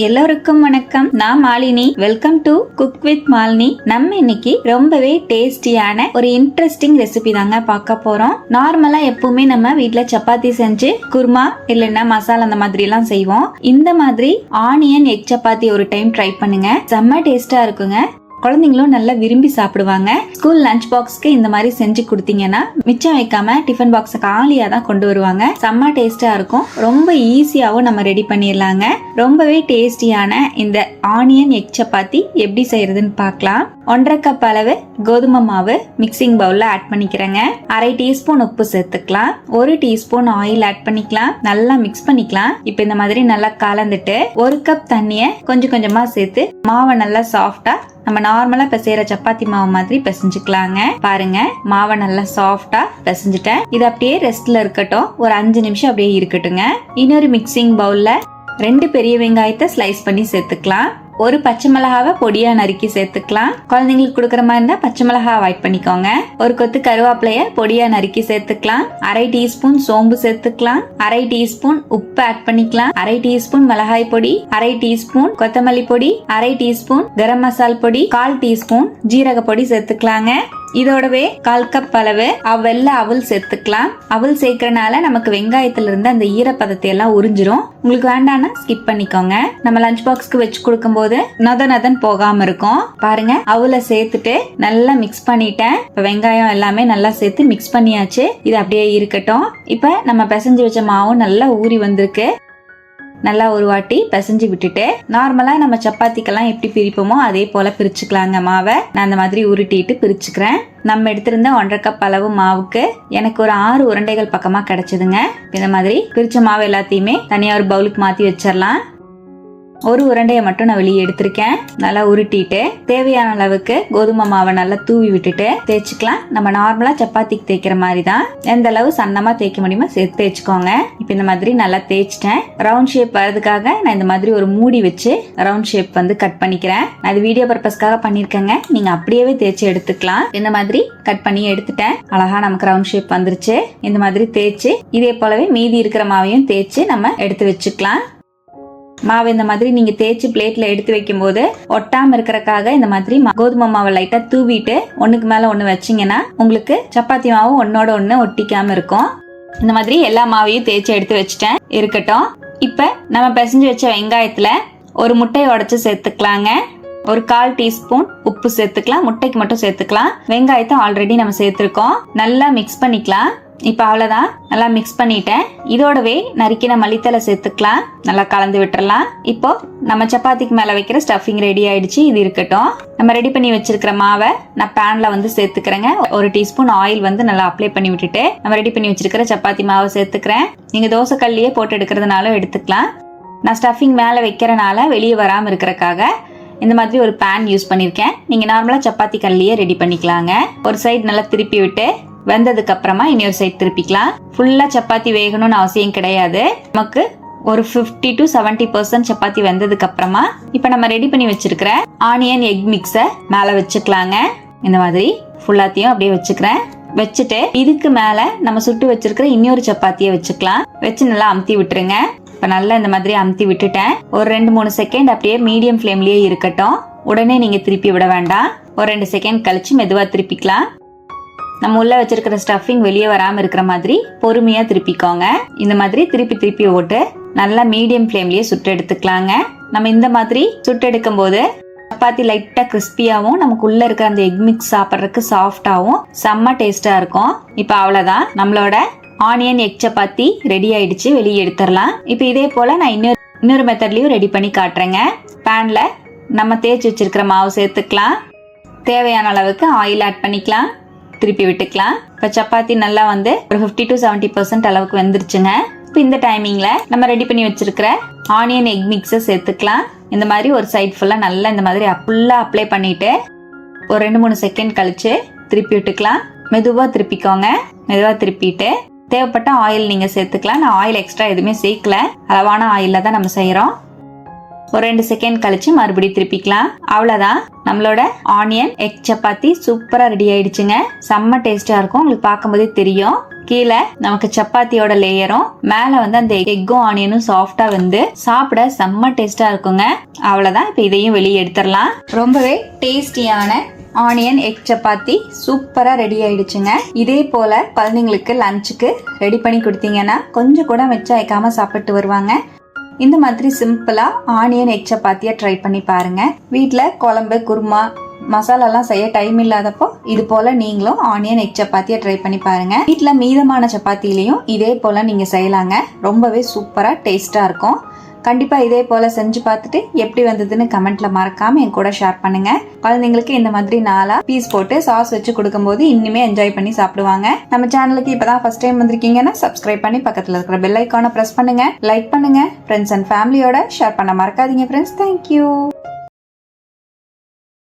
எல்லோருக்கும் வணக்கம். நான் Malini. Welcome to cook with Malini. நம்ம இன்னைக்கு ரொம்பவே டேஸ்டியான ஒரு இன்ட்ரெஸ்டிங் ரெசிபி தாங்க பார்க்க போறோம். நார்மலா எப்பவுமே நம்ம வீட்ல சப்பாத்தி செஞ்சு குருமா இல்லைன்னா மசாலா அந்த மாதிரி எல்லாம் செய்வோம். இந்த மாதிரி ஆனியன் எக் சப்பாத்தி ஒரு டைம் ட்ரை பண்ணுங்க. செம்ம டேஸ்டா இருக்குங்க. குழந்தைங்களும் நல்லா விரும்பி சாப்பிடுவாங்க. ஸ்கூல் லஞ்ச் பாக்ஸ்க்கு இந்த மாதிரி செஞ்சு கொடுத்தீங்கன்னா மிச்சம் வைக்காம டிஃபன் பாக்ஸ் காலியா தான் கொண்டு வருவாங்க. செம்ம டேஸ்டா இருக்கும். ரொம்ப ஈஸியாவும் நம்ம ரெடி பண்ணிடலாங்க. ரொம்பவே டேஸ்டியான இந்த ஆனியன் எக் சப்பாத்தி எப்படி செய்யறதுன்னு பார்க்கலாம். 1.5 கப் அளவு கோதுமை மாவு மிக்சிங் பவுல்ல ஆட் பண்ணிக்கிறேங்க. 1/2 டீஸ்பூன் உப்பு சேர்த்துக்கலாம். 1 டீஸ்பூன் ஆயில் ஆட் பண்ணிக்கலாம். நல்லா மிக்ஸ் பண்ணிக்கலாம். இப்ப இந்த மாதிரி நல்லா கலந்துட்டு 1 கப் தண்ணிய கொஞ்சம் கொஞ்சமா சேர்த்து மாவை நல்லா சாஃப்டா நம்ம நார்மலா பிசைற சப்பாத்தி மாவு மாதிரி பிசைஞ்சுக்கலாங்க. பாருங்க, மாவை நல்லா சாஃப்டா பிசைஞ்சுட்டேன். இது அப்படியே ரெஸ்ட்ல இருக்கட்டும். ஒரு 5 நிமிஷம் அப்படியே இருக்கட்டுங்க. இன்னொரு மிக்சிங் பவுல்ல 2 பெரிய வெங்காயத்தை ஸ்லைஸ் பண்ணி சேர்த்துக்கலாம். 1 பச்சை மிளகாவை பொடியா நறுக்கி சேர்த்துக்கலாம். குழந்தைங்களுக்கு கொடுக்கற மாதிரி இருந்தா பச்சை மிளகா அவாய்ட் பண்ணிக்கோங்க. 1 கொத்து கருவேப்பிலைய பொடியா நறுக்கி சேர்த்துக்கலாம். 1/2 டீஸ்பூன் சோம்பு சேர்த்துக்கலாம். 1/2 டீஸ்பூன் உப்பு ஆட் பண்ணிக்கலாம். 1/2 டீஸ்பூன் மிளகாய் பொடி, 1/2 டீஸ்பூன் கொத்தமல்லி பொடி, 1/2 டீஸ்பூன் கரம் மசால் பொடி, 1/4 டீஸ்பூன் ஜீரக பொடி சேர்த்துக்கலாங்க. இதோடவே 1/4 கப் அளவு வெள்ளை அவல் சேர்த்துக்கலாம். அவல் சேர்க்கறனால நமக்கு வெங்காயத்துல இருந்து அந்த ஈரப்பதத்தை எல்லாம் உறிஞ்சிரும். உங்களுக்கு வேண்டாம்னா ஸ்கிப் பண்ணிக்கோங்க. நம்ம லஞ்ச் பாக்ஸ்க்கு வச்சு கொடுக்கும் போது நதன் போகாம இருக்கும். பாருங்க, அவலை சேர்த்துட்டு நல்லா மிக்ஸ் பண்ணிட்டேன். இப்ப வெங்காயம் எல்லாமே நல்லா சேர்த்து மிக்ஸ் பண்ணியாச்சு. இது அப்படியே இருக்கட்டும். இப்ப நம்ம பிசைஞ்சு வச்ச மாவும் நல்லா ஊறி வந்திருக்கு. நல்லா ஒரு வாட்டி பிசைஞ்சு விட்டுட்டு நார்மலா நம்ம சப்பாத்திக்கெல்லாம் எப்படி பிரிப்போமோ அதே போல பிரிச்சுக்கலாங்க. மாவை நான் அந்த மாதிரி உருட்டிட்டு பிரிச்சுக்கிறேன். நம்ம எடுத்திருந்த 1.5 கப் அளவு மாவுக்கு எனக்கு ஒரு 6 உருண்டைகள் பக்கமா கிடைச்சதுங்க. இந்த மாதிரி பிரிச்ச மாவு எல்லாத்தையுமே தனியா ஒரு பவுலுக்கு மாத்தி வச்சிடலாம். ஒரு உருண்டையை மட்டும் நான் வெளியே எடுத்திருக்கேன். நல்லா உருட்டிட்டு தேவையான அளவுக்கு கோதுமை மாவை நல்லா தூவி விட்டுட்டு தேய்ச்சிக்கலாம். நம்ம நார்மலா சப்பாத்திக்கு தேய்க்கிற மாதிரி தான். எந்த அளவு சன்னமா தேய்க்க முடியுமோ சேர்த்து தேய்ச்சிக்கோங்க. இப்ப இந்த மாதிரி நல்லா தேய்ச்சிட்டேன். ரவுண்ட் ஷேப் வரதுக்காக நான் இந்த மாதிரி ஒரு மூடி வச்சு ரவுண்ட் ஷேப் வந்து கட் பண்ணிக்கிறேன். நான் இது வீடியோ பர்பஸ்க்காக பண்ணிருக்கேங்க. நீங்க அப்படியே தேய்ச்சி எடுத்துக்கலாம். இந்த மாதிரி கட் பண்ணி எடுத்துட்டேன். அழகா நமக்கு ரவுண்ட் ஷேப் வந்துருச்சு. இந்த மாதிரி தேய்ச்சி இதே போலவே மீதி இருக்கிற மாவையும் தேய்ச்சி நம்ம எடுத்து வச்சுக்கலாம். மாவு இந்த மாதிரி நீங்க தேய்ச்சி பிளேட்ல எடுத்து வைக்கும் போது ஒட்டாம இருக்கறக்காக இந்த மாதிரி கோதுமை மாவை லைட்டா தூவிட்டு ஒண்ணுக்கு மேல ஒண்ணு வச்சீங்கன்னா உங்களுக்கு சப்பாத்தி மாவு ஒன்னோட ஒண்ணு ஒட்டிக்காம இருக்கும். இந்த மாதிரி எல்லா மாவையும் தேய்ச்சி எடுத்து வச்சுட்டேன். இருக்கட்டும். இப்ப நம்ம பிசைஞ்சு வச்ச வெங்காயத்துல ஒரு முட்டையை உடைச்சு சேர்த்துக்கலாங்க. ஒரு 1/4 டீஸ்பூன் உப்பு சேர்த்துக்கலாம். முட்டைக்கு மட்டும் சேர்த்துக்கலாம். வெங்காயத்தை ஆல்ரெடி நம்ம சேர்த்திருக்கோம். நல்லா மிக்ஸ் பண்ணிக்கலாம். இப்ப அவ்வளவுதான். நல்லா மிக்ஸ் பண்ணிட்டேன். இதோடவே நறுக்கின மல்லித்தலை சேர்த்துக்கலாம். நல்லா கலந்து விட்டுறலாம். இப்போ நம்ம சப்பாத்திக்கு மேல வைக்கிற ஸ்டஃபிங் ரெடி ஆயிடுச்சு. இது இருக்கட்டும். நம்ம ரெடி பண்ணி வச்சிருக்கிற மாவை நான் பேன்ல வந்து சேர்த்துக்கிறேங்க. 1 டீஸ்பூன் ஆயில் வந்து நல்லா அப்ளை பண்ணி விட்டுட்டு நம்ம ரெடி பண்ணி வச்சிருக்கிற சப்பாத்தி மாவை சேர்த்துக்கிறேன். நீங்க தோசை கல்லையே போட்டு எடுக்கிறதுனாலும் எடுத்துக்கலாம். நான் ஸ்டஃபிங் மேல வைக்கிறனால வெளியே வராம இருக்கிறக்காக இந்த மாதிரி ஒரு பேன் யூஸ் பண்ணிருக்கேன். நீங்க நார்மலா சப்பாத்தி கல்லையே ரெடி பண்ணிக்கலாங்க. ஒரு சைடு நல்லா திருப்பி விட்டு வெந்ததுக்கு அப்புறமா இன்னொரு சைடு திருப்பிக்கலாம். ஃபுல்லா சப்பாத்தி வேகணும்னு அவசியம் கிடையாது. நமக்கு ஒரு 50 to 70% சப்பாத்தி வெந்ததுக்கு அப்புறமா இப்ப நம்ம ரெடி பண்ணி வச்சிருக்கிற ஆனியன் எக் மிக்ஸ மேல வச்சுக்கலாங்க. இந்த மாதிரி ஃபுல்லாத்தையும் அப்படியே வச்சுக்கிறேன். வச்சுட்டு இதுக்கு மேல நம்ம சுட்டு வச்சிருக்கிற இன்னொரு சப்பாத்தியை வச்சுக்கலாம். வச்சு நல்லா அமுத்தி விட்டுருங்க. இப்ப நல்லா இந்த மாதிரி அமுத்தி விட்டுட்டேன். ஒரு 2-3 செகண்ட் அப்படியே மீடியம் ஃப்ளேம்லயே இருக்கட்டும். உடனே நீங்க திருப்பி விட வேண்டாம். ஒரு 2 செகண்ட் கழிச்சு மெதுவா திருப்பிக்கலாம். நம்ம உள்ள வச்சிருக்கிற ஸ்டஃபிங் வெளியே வராம இருக்கிற மாதிரி பொறுமையா திருப்பிக்கோங்க. இந்த மாதிரி திருப்பி திருப்பி போட்டு நல்லா மீடியம் ஃப்ளேம்லயே சுட்டு எடுத்துக்கலாங்க. நம்ம இந்த மாதிரி சுட்டு எடுக்கும் போது சப்பாத்தி லைட்டா கிறிஸ்பியாவும் நமக்கு உள்ள இருக்கிற அந்த எக் மிக்ஸ் சாப்பிட்றதுக்கு சாஃப்டாவும் செம்ம டேஸ்டா இருக்கும். இப்ப அவ்வளவுதான், நம்மளோட ஆனியன் எக் சப்பாத்தி ரெடி ஆயிடுச்சு. வெளியே எடுத்துடலாம். இப்ப இதே போல நான் இன்னொரு மெத்தட்லயும் ரெடி பண்ணி காட்டுறேங்க. பேன்ல நம்ம தேய்ச்சி வச்சிருக்கிற மாவு சேர்த்துக்கலாம். தேவையான அளவுக்கு ஆயில் ஆட் பண்ணிக்கலாம். திருப்பி விட்டுக்கலாம். இப்ப சப்பாத்தி நல்லா வந்து ஒரு 50 to 70% அளவுக்கு வெந்துருச்சுங்க. இப்ப இந்த டைமிங்ல நம்ம ரெடி பண்ணி வச்சிருக்கிற ஆனியன் எக் மிக்ஸை சேர்த்துக்கலாம். இந்த மாதிரி ஒரு சைடு ஃபுல்லா நல்லா இந்த மாதிரி ஃபுல்லா அப்ளை பண்ணிட்டு ஒரு 2-3 செகண்ட் கழிச்சு திருப்பி விட்டுக்கலாம். மெதுவா திருப்பிக்கோங்க. மெதுவா திருப்பிட்டு தேவைப்பட்ட ஆயில் நீங்க சேர்த்துக்கலாம். நான் ஆயில் எக்ஸ்ட்ரா எதுவுமே சேர்க்கல. அளவான ஆயில்ல தான் நம்ம செய்யறோம். ஒரு 2 செகண்ட் கழிச்சு மறுபடியும் திருப்பிக்கலாம். அவ்வளவுதான், நம்மளோட ஆனியன் எக் சப்பாத்தி சூப்பரா ரெடி ஆயிடுச்சுங்க. செம்ம டேஸ்டா இருக்கும். உங்களுக்கு பார்க்கும்போதே தெரியும். கீழே நமக்கு சப்பாத்தியோட லேயரும் மேல வந்து அந்த எக்கும் ஆனியனும் சாஃப்டா வந்து சாப்பிட செம்ம டேஸ்டா இருக்குங்க. அவ்வளவுதான். இப்ப இதையும் வெளியே எடுத்துடலாம். ரொம்பவே டேஸ்டியான ஆனியன் எக் சப்பாத்தி சூப்பரா ரெடி ஆயிடுச்சுங்க. இதே போல குழந்தைங்களுக்கு லஞ்சுக்கு ரெடி பண்ணி கொடுத்தீங்கன்னா கொஞ்சம் கூட மிச்சம் வைக்காம சாப்பிட்டு வருவாங்க. இந்த மாதிரி சிம்பிளா ஆனியன் எக் சப்பாத்தியா ட்ரை பண்ணி பாருங்க. வீட்டுல குழம்பு குருமா மசாலாலாம் செய்ய டைம் இல்லாதப்போ இது போல நீங்களும் ஆனியன் எக் சப்பாத்தியா ட்ரை பண்ணி பாருங்க. வீட்டுல மீதமான சப்பாத்திலையும் இதே போல நீங்க செய்யலாங்க. ரொம்பவே சூப்பரா டேஸ்டா இருக்கும். கண்டிப்பா இதே போல செஞ்சு பார்த்துட்டு எப்படி வந்ததுன்னு கமெண்ட்ல மறக்காம என் கூட ஷேர் பண்ணுங்க. குழந்தைங்களுக்கு இந்த மாதிரி 4 பீஸ் போட்டு சாஸ் வச்சு கொடுக்கும்போது இன்னுமே என்ஜாய் பண்ணி சாப்பிடுவாங்க. நம்ம சேனலுக்கு இப்பதான் ஃபர்ஸ்ட் டைம் வந்திருக்கீங்கன்னா சப்ஸ்கிரைப் பண்ணி பக்கத்துல இருக்கிற பெல் ஐக்கானை பிரஸ் பண்ணுங்க. லைக் பண்ணுங்க. ஃப்ரெண்ட்ஸ் அண்ட் ஃபேமிலியோட ஷேர் பண்ண மறக்காதீங்க ஃப்ரெண்ட்ஸ். தேங்க்யூ.